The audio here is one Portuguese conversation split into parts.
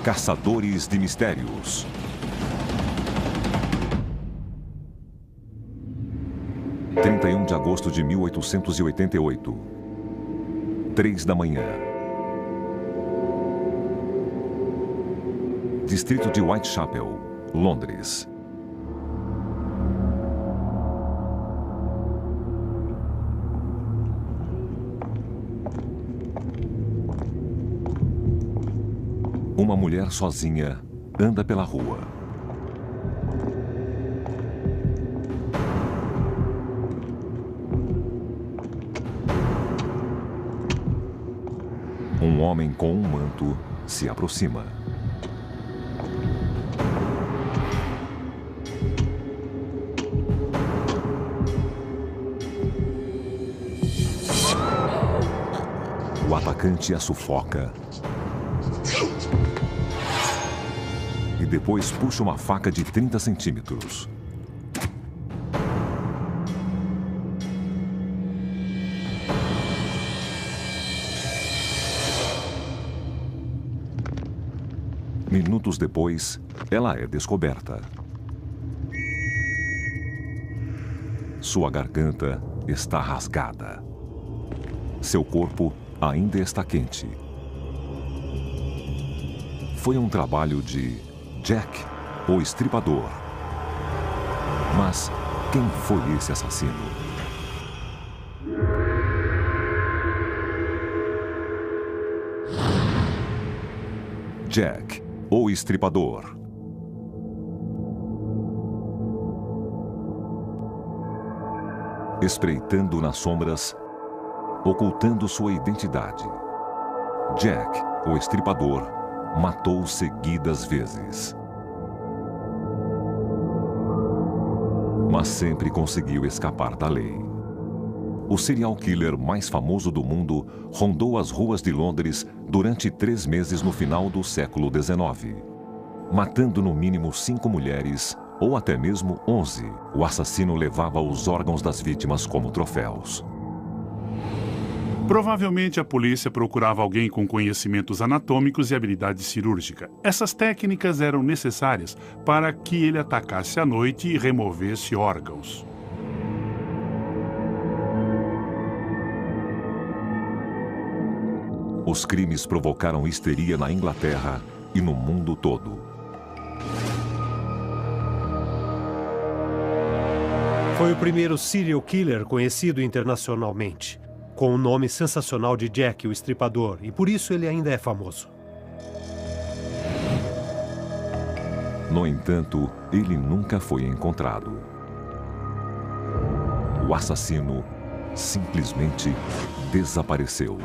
Caçadores de Mistérios. – 31 de agosto de 1888. 3 da manhã. Distrito de Whitechapel, Londres. Uma mulher sozinha anda pela rua. Um homem com um manto se aproxima. O atacante a sufoca e depois puxa uma faca de 30 centímetros. Minutos depois, ela é descoberta. Sua garganta está rasgada. Seu corpo ainda está quente. Foi um trabalho de Jack, o Estripador. Mas quem foi esse assassino? Jack, o Estripador. Espreitando nas sombras, ocultando sua identidade, Jack, o Estripador, matou seguidas vezes. Mas sempre conseguiu escapar da lei. O serial killer mais famoso do mundo rondou as ruas de Londres durante 3 meses no final do século XIX, matando no mínimo 5 mulheres, ou até mesmo 11. O assassino levava os órgãos das vítimas como troféus. Provavelmente a polícia procurava alguém com conhecimentos anatômicos e habilidade cirúrgica. Essas técnicas eram necessárias para que ele atacasse à noite e removesse órgãos. Os crimes provocaram histeria na Inglaterra e no mundo todo. Foi o primeiro serial killer conhecido internacionalmente, com o nome sensacional de Jack, o Estripador, e por isso ele ainda é famoso. No entanto, ele nunca foi encontrado. O assassino simplesmente desapareceu.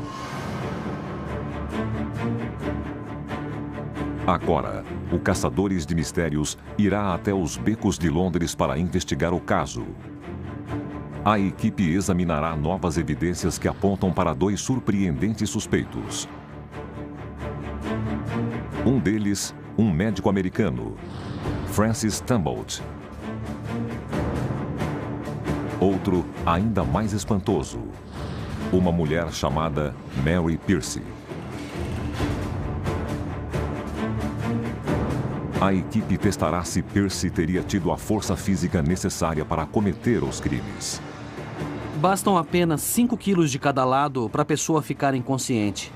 Agora, o Caçadores de Mistérios irá até os becos de Londres para investigar o caso. A equipe examinará novas evidências que apontam para 2 surpreendentes suspeitos. Um deles, um médico americano, Francis Tumbolt. Outro, ainda mais espantoso, uma mulher chamada Mary Pierce. A equipe testará se Pierce teria tido a força física necessária para cometer os crimes. Bastam apenas 5 quilos de cada lado para a pessoa ficar inconsciente.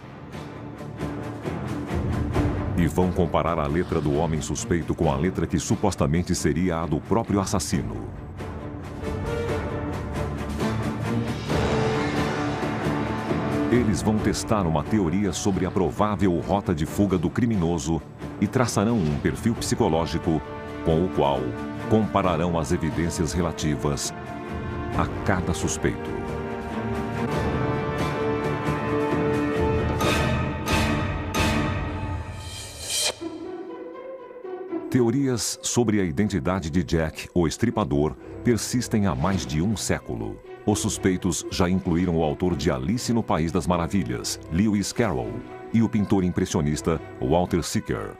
E vão comparar a letra do homem suspeito com a letra que supostamente seria a do próprio assassino. Eles vão testar uma teoria sobre a provável rota de fuga do criminoso e traçarão um perfil psicológico com o qual compararão as evidências relativas a cada suspeito. Teorias sobre a identidade de Jack, o Estripador, persistem há mais de um século. Os suspeitos já incluíram o autor de Alice no País das Maravilhas, Lewis Carroll, e o pintor impressionista Walter Sickert.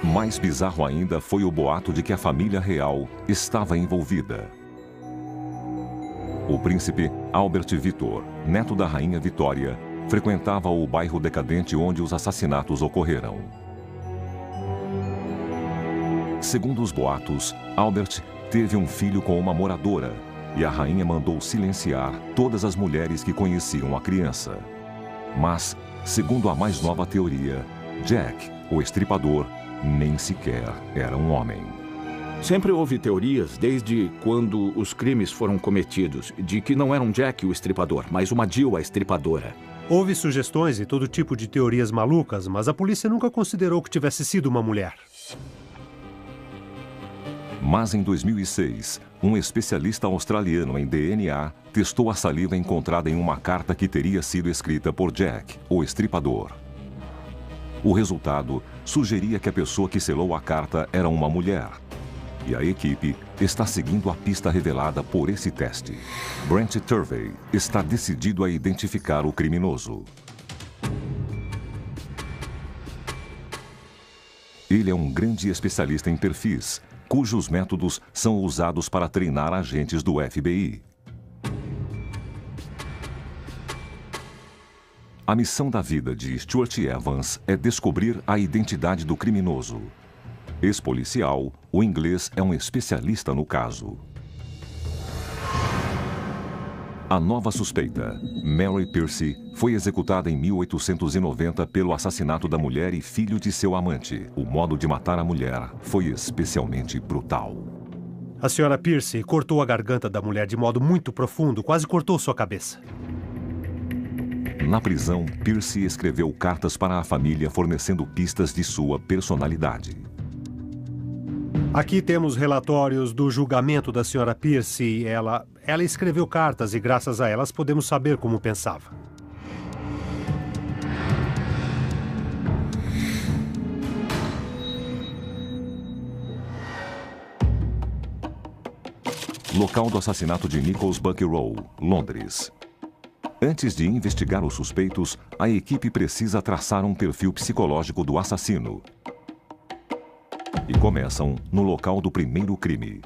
Mais bizarro ainda foi o boato de que a família real estava envolvida. O príncipe Albert Victor, neto da rainha Vitória, frequentava o bairro decadente onde os assassinatos ocorreram. Segundo os boatos, Albert teve um filho com uma moradora e a rainha mandou silenciar todas as mulheres que conheciam a criança. Mas, segundo a mais nova teoria, Jack, o estripador, nem sequer era um homem. Sempre houve teorias, desde quando os crimes foram cometidos, de que não era um Jack o estripador, mas uma Jill a estripadora. Houve sugestões e todo tipo de teorias malucas, mas a polícia nunca considerou que tivesse sido uma mulher. Mas em 2006, um especialista australiano em DNA testou a saliva encontrada em uma carta que teria sido escrita por Jack, o estripador. O resultado sugeria que a pessoa que selou a carta era uma mulher. E a equipe está seguindo a pista revelada por esse teste. Brent Turvey está decidido a identificar o criminoso. Ele é um grande especialista em perfis, cujos métodos são usados para treinar agentes do FBI. A missão da vida de Stuart Evans é descobrir a identidade do criminoso. Ex-policial, o inglês é um especialista no caso. A nova suspeita, Mary Pierce, foi executada em 1890 pelo assassinato da mulher e filho de seu amante. O modo de matar a mulher foi especialmente brutal. A senhora Pierce cortou a garganta da mulher de modo muito profundo, quase cortou sua cabeça. Na prisão, Pierce escreveu cartas para a família fornecendo pistas de sua personalidade. Aqui temos relatórios do julgamento da senhora Pierce. Ela escreveu cartas e, graças a elas, podemos saber como pensava. Local do assassinato de Nicholas Buckrow, Londres. Antes de investigar os suspeitos, a equipe precisa traçar um perfil psicológico do assassino. E começam no local do primeiro crime.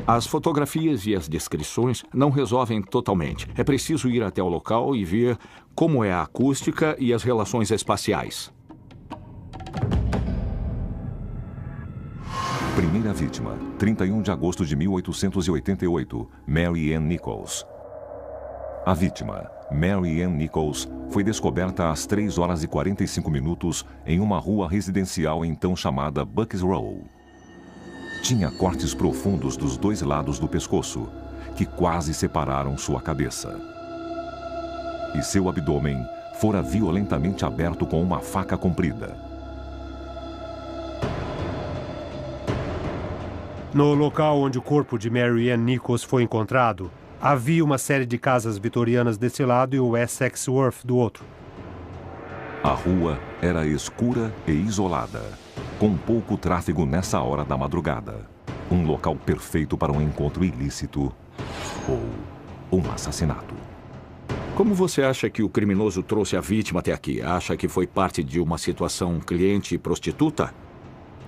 As fotografias e as descrições não resolvem totalmente. É preciso ir até o local e ver como é a acústica e as relações espaciais. Primeira vítima, 31 de agosto de 1888, Mary Ann Nichols. A vítima, Mary Ann Nichols, foi descoberta às 3 horas e 45 minutos em uma rua residencial então chamada Bucks Row. Tinha cortes profundos dos dois lados do pescoço, que quase separaram sua cabeça. E seu abdômen fora violentamente aberto com uma faca comprida. No local onde o corpo de Mary Ann Nichols foi encontrado, havia uma série de casas vitorianas desse lado e o Essex Wharf do outro. A rua era escura e isolada, com pouco tráfego nessa hora da madrugada. Um local perfeito para um encontro ilícito ou um assassinato. Como você acha que o criminoso trouxe a vítima até aqui? Acha que foi parte de uma situação cliente e prostituta?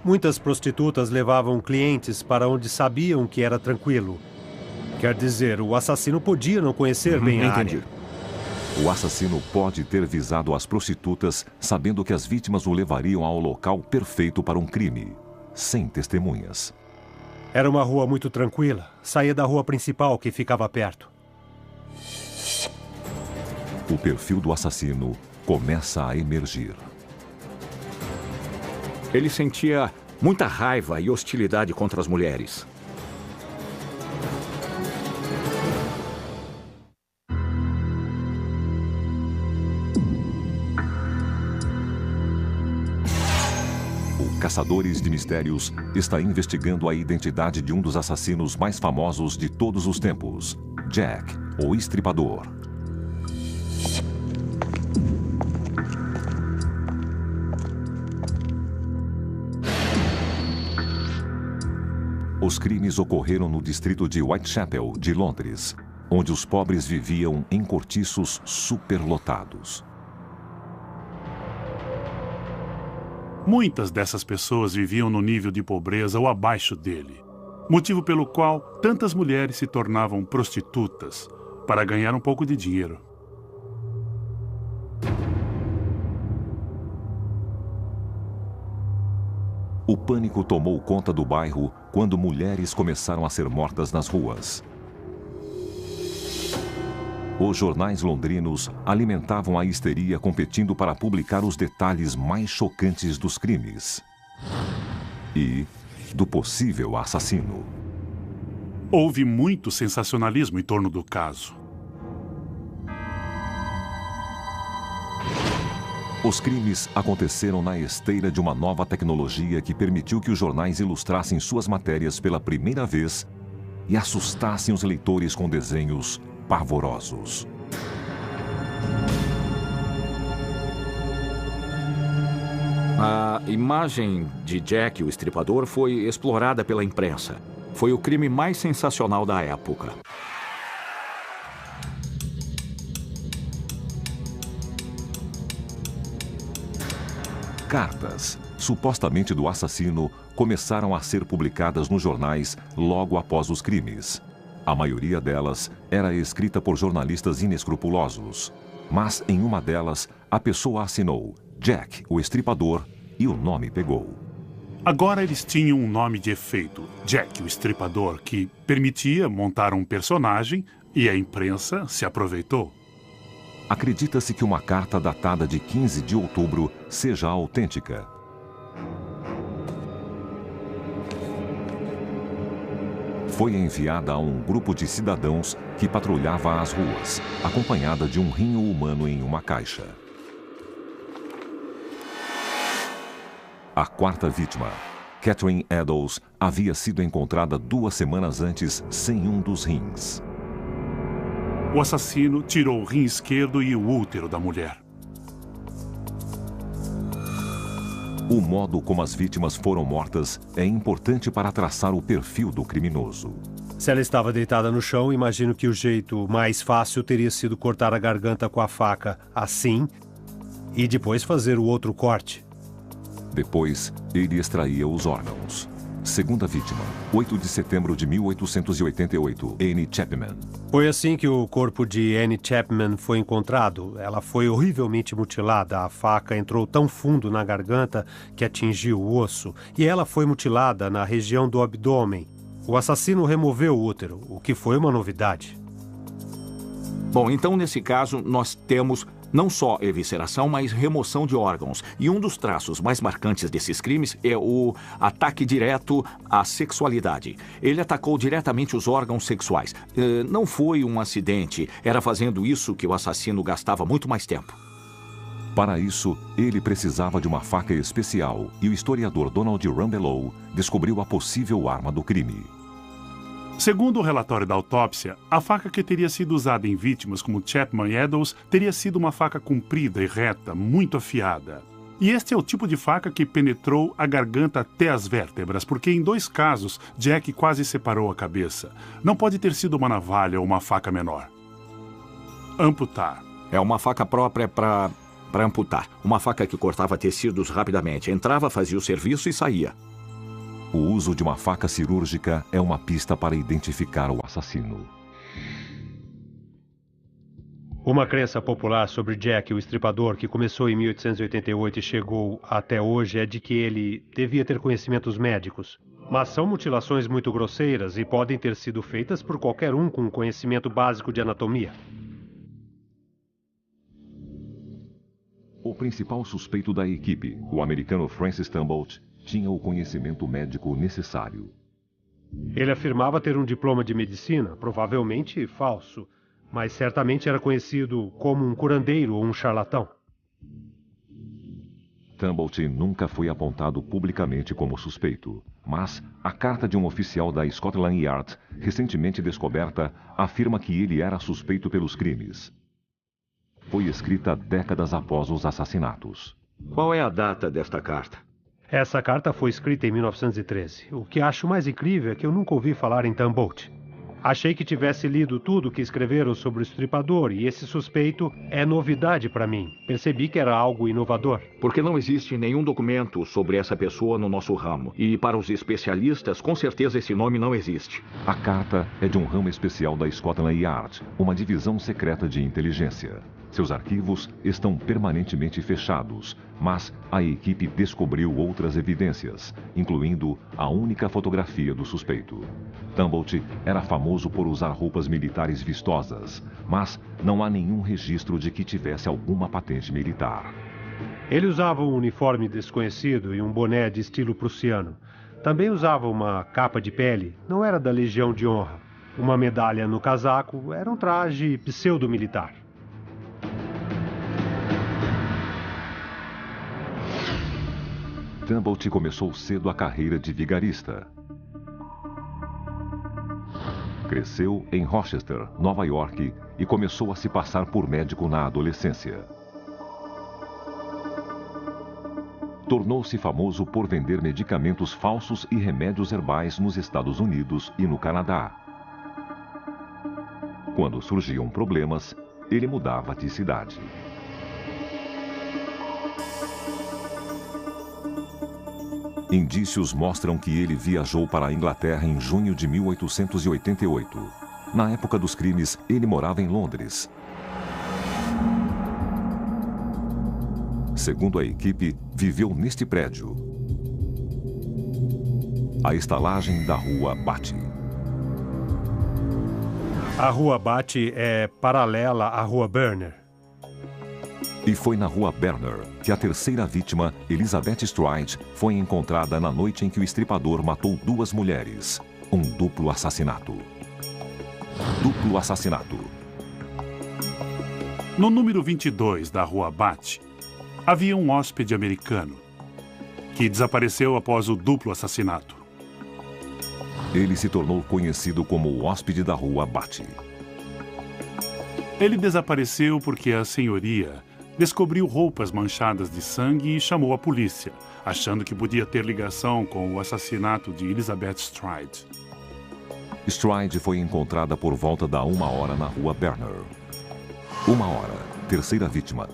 Muitas prostitutas levavam clientes para onde sabiam que era tranquilo. Quer dizer, o assassino podia não conhecer bem a área. O assassino pode ter visado as prostitutas, sabendo que as vítimas o levariam ao local perfeito para um crime, sem testemunhas. Era uma rua muito tranquila. Saía da rua principal, que ficava perto. O perfil do assassino começa a emergir. Ele sentia muita raiva e hostilidade contra as mulheres. Caçadores de Mistérios está investigando a identidade de um dos assassinos mais famosos de todos os tempos, Jack, o Estripador. Os crimes ocorreram no distrito de Whitechapel, de Londres, onde os pobres viviam em cortiços superlotados. Muitas dessas pessoas viviam no nível de pobreza ou abaixo dele, motivo pelo qual tantas mulheres se tornavam prostitutas para ganhar um pouco de dinheiro. O pânico tomou conta do bairro quando mulheres começaram a ser mortas nas ruas. Os jornais londrinos alimentavam a histeria competindo para publicar os detalhes mais chocantes dos crimes e do possível assassino. Houve muito sensacionalismo em torno do caso. Os crimes aconteceram na esteira de uma nova tecnologia que permitiu que os jornais ilustrassem suas matérias pela primeira vez e assustassem os leitores com desenhos pavorosos. A imagem de Jack, o Estripador, foi explorada pela imprensa. Foi o crime mais sensacional da época. Cartas, supostamente do assassino, começaram a ser publicadas nos jornais logo após os crimes. A maioria delas era escrita por jornalistas inescrupulosos. Mas em uma delas, a pessoa assinou Jack, o Estripador, e o nome pegou. Agora eles tinham um nome de efeito, Jack, o Estripador, que permitia montar um personagem e a imprensa se aproveitou. Acredita-se que uma carta datada de 15 de outubro seja autêntica. Foi enviada a um grupo de cidadãos que patrulhava as ruas, acompanhada de um rinho humano em uma caixa. A quarta vítima, Catherine Eddowes, havia sido encontrada 2 semanas antes sem um dos rins. O assassino tirou o rim esquerdo e o útero da mulher. O modo como as vítimas foram mortas é importante para traçar o perfil do criminoso. Se ela estava deitada no chão, imagino que o jeito mais fácil teria sido cortar a garganta com a faca assim e depois fazer o outro corte. Depois, ele extraía os órgãos. Segunda vítima, 8 de setembro de 1888, Annie Chapman. Foi assim que o corpo de Annie Chapman foi encontrado. Ela foi horrivelmente mutilada. A faca entrou tão fundo na garganta que atingiu o osso. E ela foi mutilada na região do abdômen. O assassino removeu o útero, o que foi uma novidade. Bom, então nesse caso nós temos não só evisceração, mas remoção de órgãos. E um dos traços mais marcantes desses crimes é o ataque direto à sexualidade. Ele atacou diretamente os órgãos sexuais. Não foi um acidente. Era fazendo isso que o assassino gastava muito mais tempo. Para isso, ele precisava de uma faca especial e o historiador Donald Rumbelow descobriu a possível arma do crime. Segundo o relatório da autópsia, a faca que teria sido usada em vítimas como Chapman e Eddowes teria sido uma faca comprida e reta, muito afiada. E este é o tipo de faca que penetrou a garganta até as vértebras, porque em 2 casos, Jack quase separou a cabeça. Não pode ter sido uma navalha ou uma faca menor. Amputar. É uma faca própria para amputar. Uma faca que cortava tecidos rapidamente. Entrava, fazia o serviço e saía. O uso de uma faca cirúrgica é uma pista para identificar o assassino. Uma crença popular sobre Jack, o Estripador, que começou em 1888 e chegou até hoje, é de que ele devia ter conhecimentos médicos. Mas são mutilações muito grosseiras e podem ter sido feitas por qualquer um com conhecimento básico de anatomia. O principal suspeito da equipe, o americano Francis Tumbolt, tinha o conhecimento médico necessário. Ele afirmava ter um diploma de medicina, provavelmente falso, mas certamente era conhecido como um curandeiro ou um charlatão. Tumbolt nunca foi apontado publicamente como suspeito, mas a carta de um oficial da Scotland Yard, recentemente descoberta, afirma que ele era suspeito pelos crimes. Foi escrita décadas após os assassinatos. Qual é a data desta carta? Essa carta foi escrita em 1913. O que acho mais incrível é que eu nunca ouvi falar em Tumbolt. Achei que tivesse lido tudo que escreveram sobre o Estripador e esse suspeito é novidade para mim. Percebi que era algo inovador. Porque não existe nenhum documento sobre essa pessoa no nosso ramo. E para os especialistas, com certeza esse nome não existe. A carta é de um ramo especial da Scotland Yard, uma divisão secreta de inteligência. Seus arquivos estão permanentemente fechados, mas a equipe descobriu outras evidências, incluindo a única fotografia do suspeito. Tumbolt era famoso por usar roupas militares vistosas, mas não há nenhum registro de que tivesse alguma patente militar. Ele usava um uniforme desconhecido e um boné de estilo prussiano. Também usava uma capa de pele, não era da Legião de Honra. Uma medalha no casaco era um traje pseudo-militar. Tumbolt começou cedo a carreira de vigarista. Cresceu em Rochester, Nova York, e começou a se passar por médico na adolescência. Tornou-se famoso por vender medicamentos falsos e remédios herbais nos Estados Unidos e no Canadá. Quando surgiam problemas, ele mudava de cidade. Indícios mostram que ele viajou para a Inglaterra em junho de 1888. Na época dos crimes, ele morava em Londres. Segundo a equipe, viveu neste prédio. A estalagem da Rua Batty. A Rua Batty é paralela à Rua Berner. E foi na Rua Berner que a terceira vítima, Elizabeth Stride, foi encontrada na noite em que o estripador matou duas mulheres. Um duplo assassinato. Duplo assassinato. No número 22 da Rua Batty, havia um hóspede americano que desapareceu após o duplo assassinato. Ele se tornou conhecido como o hóspede da Rua Batty. Ele desapareceu porque a senhoria descobriu roupas manchadas de sangue e chamou a polícia, achando que podia ter ligação com o assassinato de Elizabeth Stride. Stride foi encontrada por volta da 1h na Rua Berner. 1h, terceira vítima.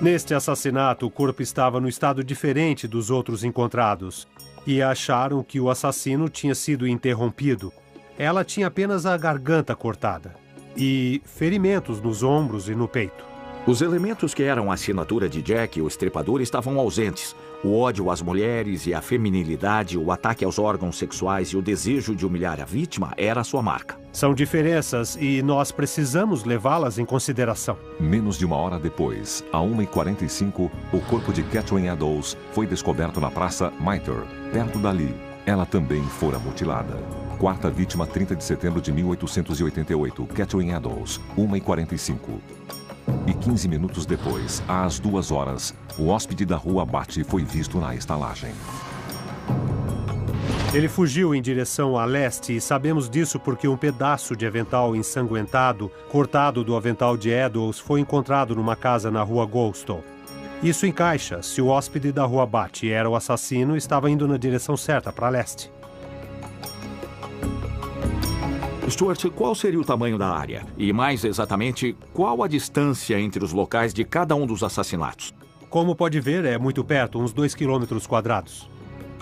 Neste assassinato, o corpo estava no estado diferente dos outros encontrados e acharam que o assassino tinha sido interrompido. Ela tinha apenas a garganta cortada e ferimentos nos ombros e no peito. Os elementos que eram a assinatura de Jack, o estripador, estavam ausentes. O ódio às mulheres e a feminilidade, o ataque aos órgãos sexuais e o desejo de humilhar a vítima era a sua marca. São diferenças e nós precisamos levá-las em consideração. Menos de 1 hora depois, a 1h45, o corpo de Catherine Eddowes foi descoberto na Praça Mitre, perto dali. Ela também fora mutilada. Quarta vítima, 30 de setembro de 1888, Catherine Eddowes, 1h45. E 15 minutos depois, às 2 horas, o hóspede da Rua Batty foi visto na estalagem. Ele fugiu em direção a leste e sabemos disso porque um pedaço de avental ensanguentado, cortado do avental de Eddowes, foi encontrado numa casa na Rua Goldstone. Isso encaixa. Se o hóspede da Rua Batty era o assassino, estava indo na direção certa, para leste. Stuart, qual seria o tamanho da área? E, mais exatamente, qual a distância entre os locais de cada um dos assassinatos? Como pode ver, é muito perto, uns 2 km².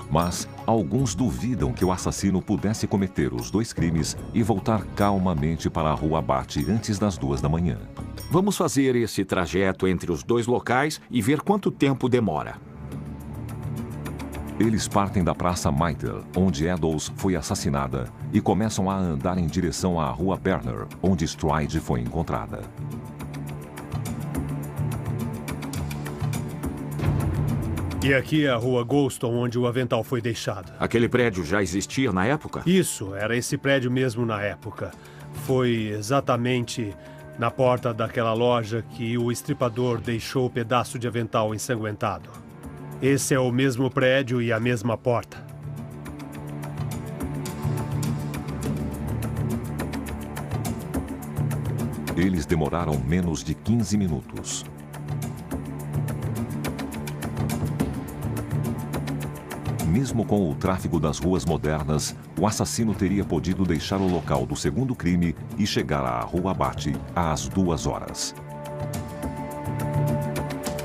Mas alguns duvidam que o assassino pudesse cometer os 2 crimes e voltar calmamente para a Rua Batty antes das 2 da manhã. Vamos fazer esse trajeto entre os 2 locais e ver quanto tempo demora. Eles partem da Praça Mitre, onde Eddowes foi assassinada, e começam a andar em direção à Rua Berner, onde Stride foi encontrada. E aqui é a Rua Goldstone, onde o avental foi deixado. Aquele prédio já existia na época? Isso, era esse prédio mesmo na época. Foi exatamente na porta daquela loja que o estripador deixou o pedaço de avental ensanguentado. Esse é o mesmo prédio e a mesma porta. Eles demoraram menos de 15 minutos. Mesmo com o tráfego das ruas modernas, o assassino teria podido deixar o local do segundo crime e chegar à Rua Batty às 2 horas.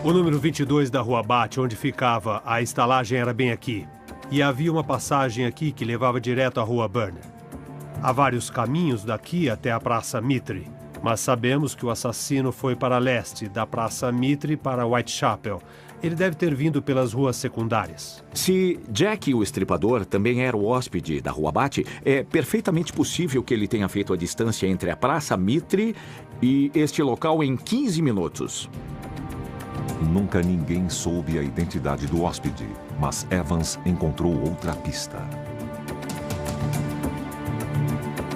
O número 22 da Rua Batty, onde ficava a estalagem, era bem aqui. E havia uma passagem aqui que levava direto à Rua Berner. Há vários caminhos daqui até a Praça Mitre. Mas sabemos que o assassino foi para leste, da Praça Mitre para Whitechapel. Ele deve ter vindo pelas ruas secundárias. Se Jack, o estripador, também era o hóspede da Rua Bate, é perfeitamente possível que ele tenha feito a distância entre a Praça Mitre e este local em 15 minutos. Nunca ninguém soube a identidade do hóspede, mas Evans encontrou outra pista.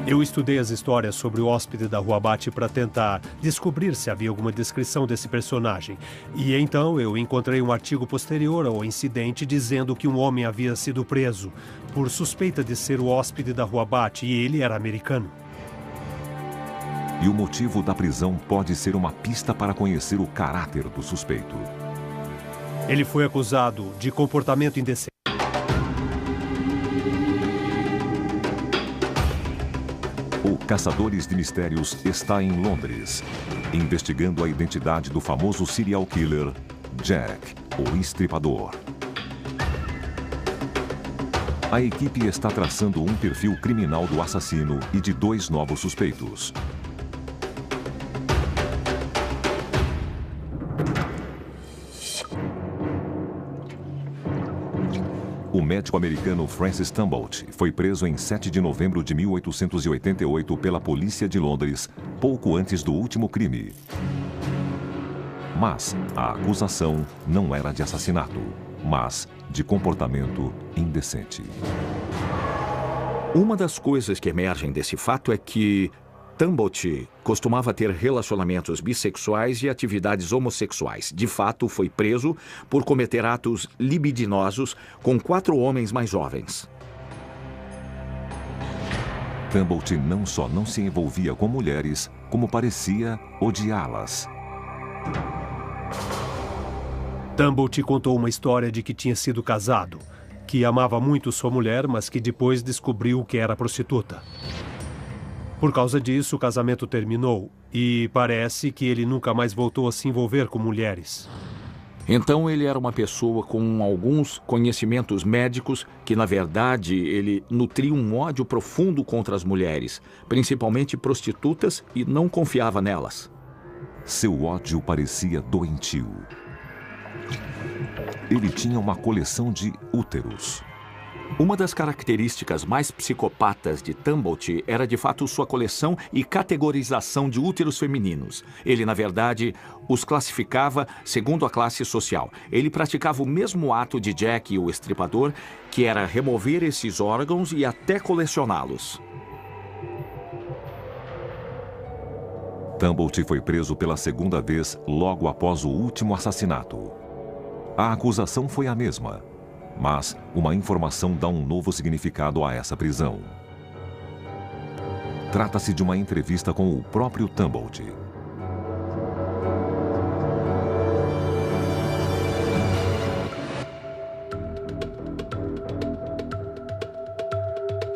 Eu estudei as histórias sobre o hóspede da Rua Bate para tentar descobrir se havia alguma descrição desse personagem. E então eu encontrei um artigo posterior ao incidente dizendo que um homem havia sido preso por suspeita de ser o hóspede da Rua Bate e ele era americano. E o motivo da prisão pode ser uma pista para conhecer o caráter do suspeito. Ele foi acusado de comportamento indecente. O Caçadores de Mistérios está em Londres, investigando a identidade do famoso serial killer Jack, o Estripador. A equipe está traçando um perfil criminal do assassino e de 2 novos suspeitos. O médico americano Francis Tumbolt foi preso em 7 de novembro de 1888 pela polícia de Londres, pouco antes do último crime. Mas a acusação não era de assassinato, mas de comportamento indecente. Uma das coisas que emergem desse fato é que Tumbolt costumava ter relacionamentos bissexuais e atividades homossexuais. De fato, foi preso por cometer atos libidinosos com 4 homens mais jovens. Tumbolt não só não se envolvia com mulheres, como parecia odiá-las. Tumbolt contou uma história de que tinha sido casado, que amava muito sua mulher, mas que depois descobriu que era prostituta. Por causa disso, o casamento terminou e parece que ele nunca mais voltou a se envolver com mulheres. Então ele era uma pessoa com alguns conhecimentos médicos que, na verdade, ele nutria um ódio profundo contra as mulheres, principalmente prostitutas, e não confiava nelas. Seu ódio parecia doentio. Ele tinha uma coleção de úteros. Uma das características mais psicopatas de Tumbolt era, de fato, sua coleção e categorização de úteros femininos. Ele, na verdade, os classificava segundo a classe social. Ele praticava o mesmo ato de Jack, o Estripador, que era remover esses órgãos e até colecioná-los. Tumbolt foi preso pela 2ª vez logo após o último assassinato. A acusação foi a mesma. Mas uma informação dá um novo significado a essa prisão. Trata-se de uma entrevista com o próprio Tumbolt.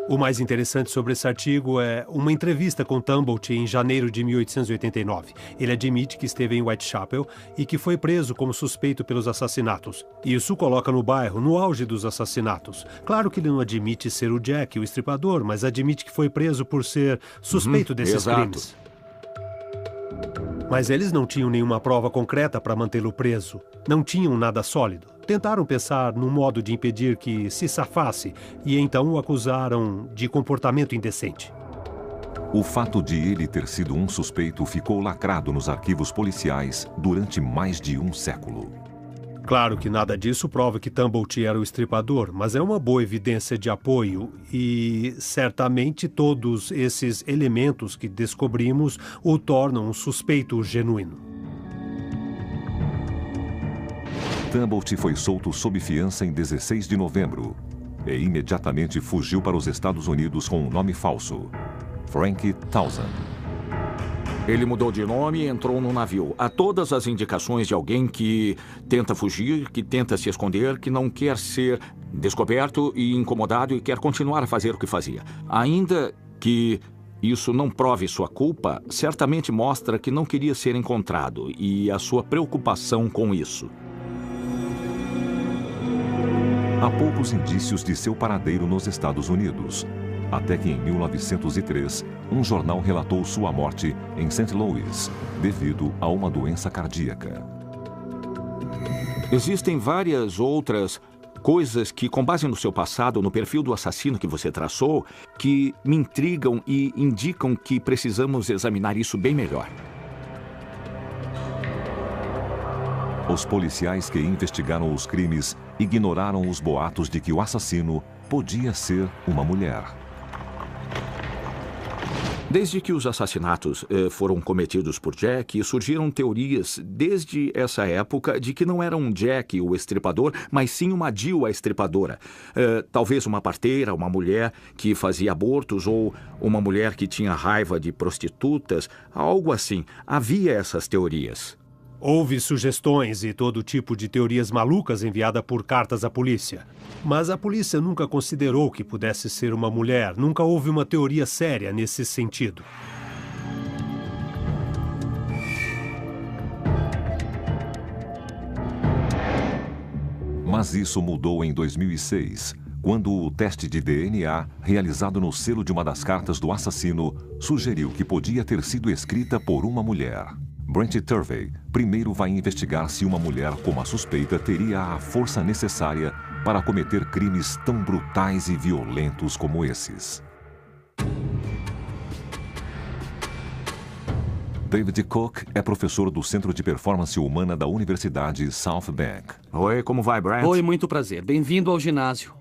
O mais interessante sobre esse artigo é uma entrevista com Tumbolt em janeiro de 1889. Ele admite que esteve em Whitechapel e que foi preso como suspeito pelos assassinatos. Isso coloca no bairro no auge dos assassinatos. Claro que ele não admite ser o Jack, o Estripador, mas admite que foi preso por ser suspeito desses crimes. Mas eles não tinham nenhuma prova concreta para mantê-lo preso. Não tinham nada sólido. Tentaram pensar num modo de impedir que se safasse e então o acusaram de comportamento indecente. O fato de ele ter sido um suspeito ficou lacrado nos arquivos policiais durante mais de um século. Claro que nada disso prova que Tumbolt era o Estripador, mas é uma boa evidência de apoio e certamente todos esses elementos que descobrimos o tornam um suspeito genuíno. Tumbolt foi solto sob fiança em 16 de novembro e imediatamente fugiu para os Estados Unidos com um nome falso, Frank Townsend. Ele mudou de nome e entrou no navio. Há todas as indicações de alguém que tenta fugir, que tenta se esconder, que não quer ser descoberto e incomodado e quer continuar a fazer o que fazia. Ainda que isso não prove sua culpa, certamente mostra que não queria ser encontrado e a sua preocupação com isso. Há poucos indícios de seu paradeiro nos Estados Unidos. até que em 1903, um jornal relatou sua morte em St. Louis, devido a uma doença cardíaca. Existem várias outras coisas que, com base no seu passado, no perfil do assassino que você traçou, que me intrigam e indicam que precisamos examinar isso bem melhor. Os policiais que investigaram os crimes ignoraram os boatos de que o assassino podia ser uma mulher. Desde que os assassinatos foram cometidos por Jack, surgiram teorias desde essa época de que não era um Jack o estripador, mas sim uma Jill a estripadora. Talvez uma parteira, uma mulher que fazia abortos ou uma mulher que tinha raiva de prostitutas, algo assim. Havia essas teorias. Houve sugestões e todo tipo de teorias malucas enviadas por cartas à polícia. Mas a polícia nunca considerou que pudesse ser uma mulher. Nunca houve uma teoria séria nesse sentido. Mas isso mudou em 2006, quando o teste de DNA, realizado no selo de uma das cartas do assassino, sugeriu que podia ter sido escrita por uma mulher. Brent Turvey primeiro vai investigar se uma mulher como a suspeita teria a força necessária para cometer crimes tão brutais e violentos como esses. David Cook é professor do Centro de Performance Humana da Universidade South Bank. Oi, como vai, Brent? Oi, muito prazer. Bem-vindo ao ginásio.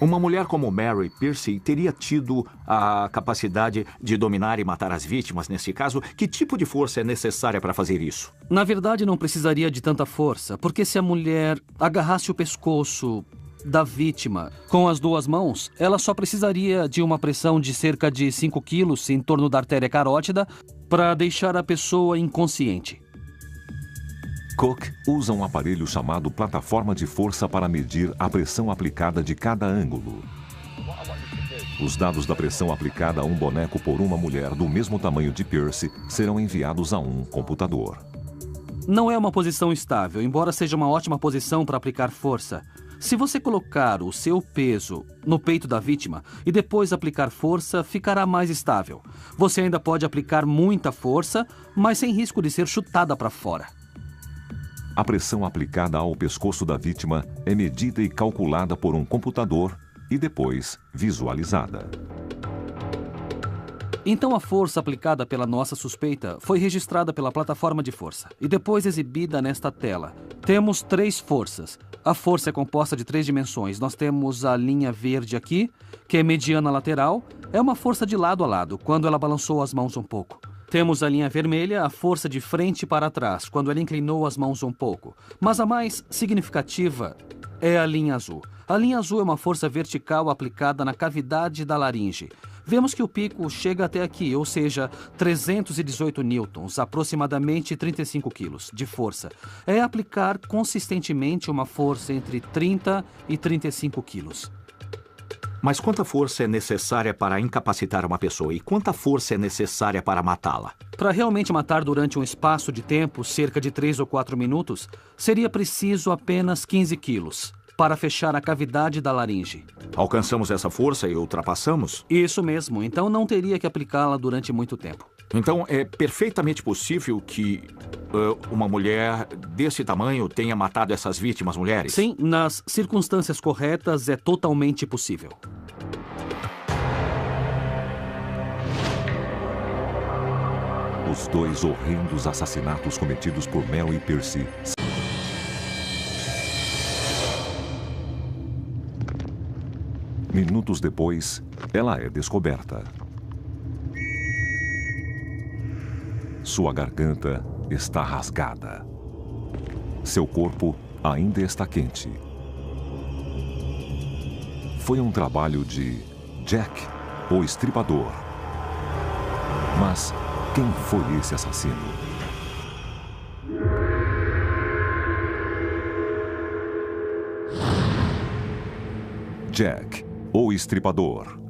Uma mulher como Mary Pierce teria tido a capacidade de dominar e matar as vítimas nesse caso? Que tipo de força é necessária para fazer isso? Na verdade, não precisaria de tanta força, porque se a mulher agarrasse o pescoço da vítima com as duas mãos, ela só precisaria de uma pressão de cerca de 5 quilos em torno da artéria carótida para deixar a pessoa inconsciente. Cook usa um aparelho chamado plataforma de força para medir a pressão aplicada de cada ângulo. Os dados da pressão aplicada a um boneco por uma mulher do mesmo tamanho de Pierce serão enviados a um computador. Não é uma posição estável, embora seja uma ótima posição para aplicar força. Se você colocar o seu peso no peito da vítima e depois aplicar força, ficará mais estável. Você ainda pode aplicar muita força, mas sem risco de ser chutada para fora. A pressão aplicada ao pescoço da vítima é medida e calculada por um computador e depois visualizada. Então a força aplicada pela nossa suspeita foi registrada pela plataforma de força e depois exibida nesta tela. Temos 3 forças. A força é composta de 3 dimensões. Nós temos a linha verde aqui, que é mediana lateral. É uma força de lado a lado, quando ela balançou as mãos um pouco. Temos a linha vermelha, a força de frente para trás, quando ela inclinou as mãos um pouco. Mas a mais significativa é a linha azul. A linha azul é uma força vertical aplicada na cavidade da laringe. Vemos que o pico chega até aqui, ou seja, 318 newtons, aproximadamente 35 quilos de força. É aplicar consistentemente uma força entre 30 e 35 quilos. Mas quanta força é necessária para incapacitar uma pessoa e quanta força é necessária para matá-la? Para realmente matar durante um espaço de tempo, cerca de 3 ou 4 minutos, seria preciso apenas 15 quilos para fechar a cavidade da laringe. Alcançamos essa força e ultrapassamos? Isso mesmo, então não teria que aplicá-la durante muito tempo. Então é perfeitamente possível que uma mulher desse tamanho tenha matado essas vítimas mulheres? Sim, nas circunstâncias corretas é totalmente possível. Os 2 horrendos assassinatos cometidos por Mary Pierce. Minutos depois, ela é descoberta. Sua garganta está rasgada. Seu corpo ainda está quente. Foi um trabalho de Jack, o estripador. Mas quem foi esse assassino? Jack, o estripador.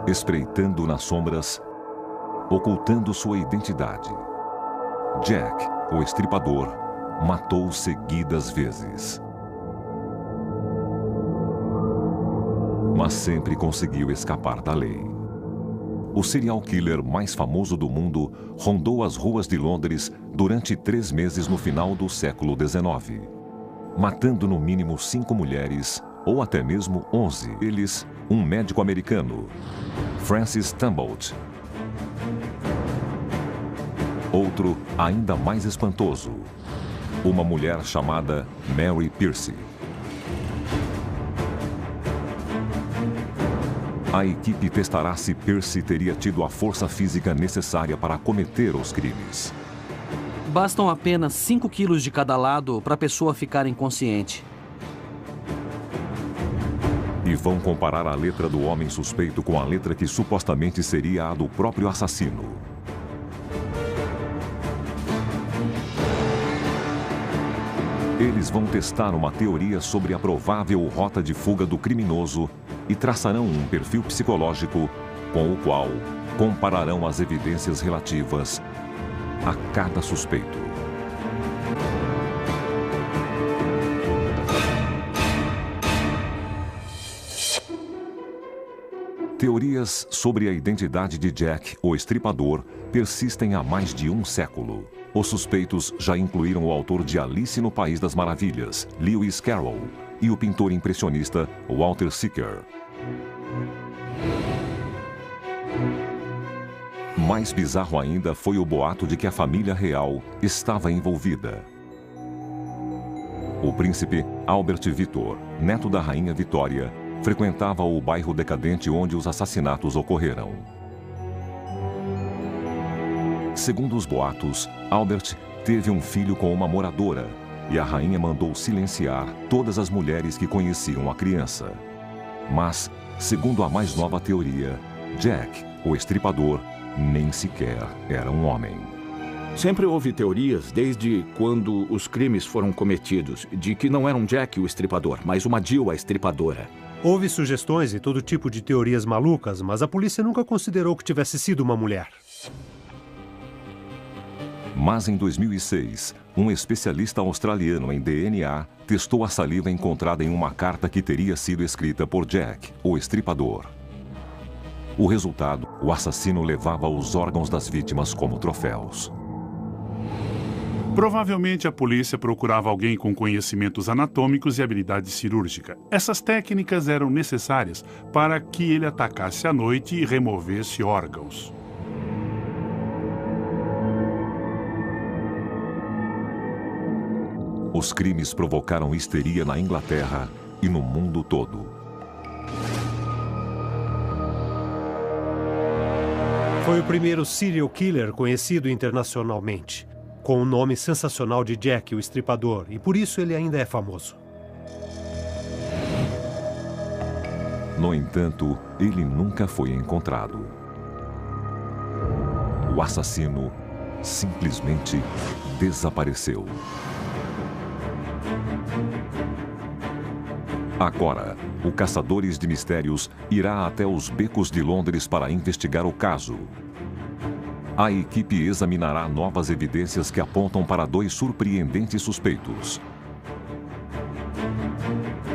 Espreitando nas sombras, ocultando sua identidade. Jack, o estripador, matou seguidas vezes. mas sempre conseguiu escapar da lei. O serial killer mais famoso do mundo rondou as ruas de Londres durante 3 meses no final do século XIX, matando no mínimo 5 mulheres, ou até mesmo 11. Eles, um médico americano, Francis Tumbolt. Outro, ainda mais espantoso, uma mulher chamada Mary Pierce. A equipe testará se Pierce teria tido a força física necessária para cometer os crimes. Bastam apenas 5 quilos de cada lado para a pessoa ficar inconsciente. E vão comparar a letra do homem suspeito com a letra que supostamente seria a do próprio assassino. Eles vão testar uma teoria sobre a provável rota de fuga do criminoso e traçarão um perfil psicológico com o qual compararão as evidências relativas a cada suspeito. Teorias sobre a identidade de Jack, o Estripador, persistem há mais de 1 século. Os suspeitos já incluíram o autor de Alice no País das Maravilhas, Lewis Carroll, e o pintor impressionista Walter Sickert. Mais bizarro ainda foi o boato de que a família real estava envolvida. O príncipe Albert Victor, neto da rainha Vitória, frequentava o bairro decadente onde os assassinatos ocorreram. Segundo os boatos, Albert teve um filho com uma moradora e a rainha mandou silenciar todas as mulheres que conheciam a criança. Mas, segundo a mais nova teoria, Jack, o Estripador, nem sequer era um homem. Sempre houve teorias, desde quando os crimes foram cometidos, de que não era um Jack o Estripador, mas uma Jill a Estripadora. Houve sugestões e todo tipo de teorias malucas, mas a polícia nunca considerou que tivesse sido uma mulher. Mas em 2006, um especialista australiano em DNA testou a saliva encontrada em uma carta que teria sido escrita por Jack, o Estripador. O resultado, o assassino levava os órgãos das vítimas como troféus. Provavelmente a polícia procurava alguém com conhecimentos anatômicos e habilidade cirúrgica. Essas técnicas eram necessárias para que ele atacasse à noite e removesse órgãos. Os crimes provocaram histeria na Inglaterra e no mundo todo. Foi o primeiro serial killer conhecido internacionalmente, com o nome sensacional de Jack, o Estripador, e por isso ele ainda é famoso. No entanto, ele nunca foi encontrado. O assassino simplesmente desapareceu. Agora, o Caçadores de Mistérios irá até os becos de Londres para investigar o caso. A equipe examinará novas evidências que apontam para 2 surpreendentes suspeitos.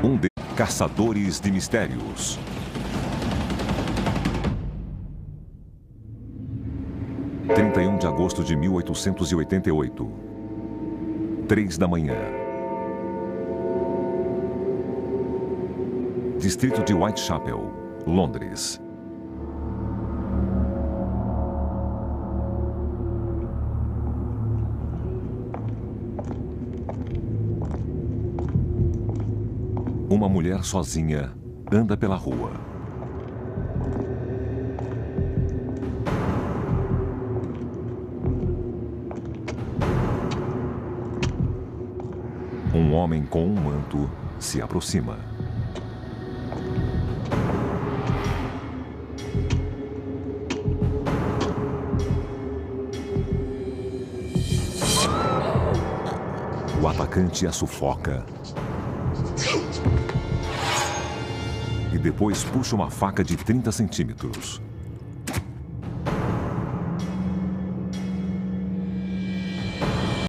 Um de Caçadores de Mistérios. – 31 de agosto de 1888. 3 da manhã. Distrito de Whitechapel, Londres. Uma mulher sozinha anda pela rua. Um homem com um manto se aproxima. O atacante a sufoca e depois puxa uma faca de 30 centímetros.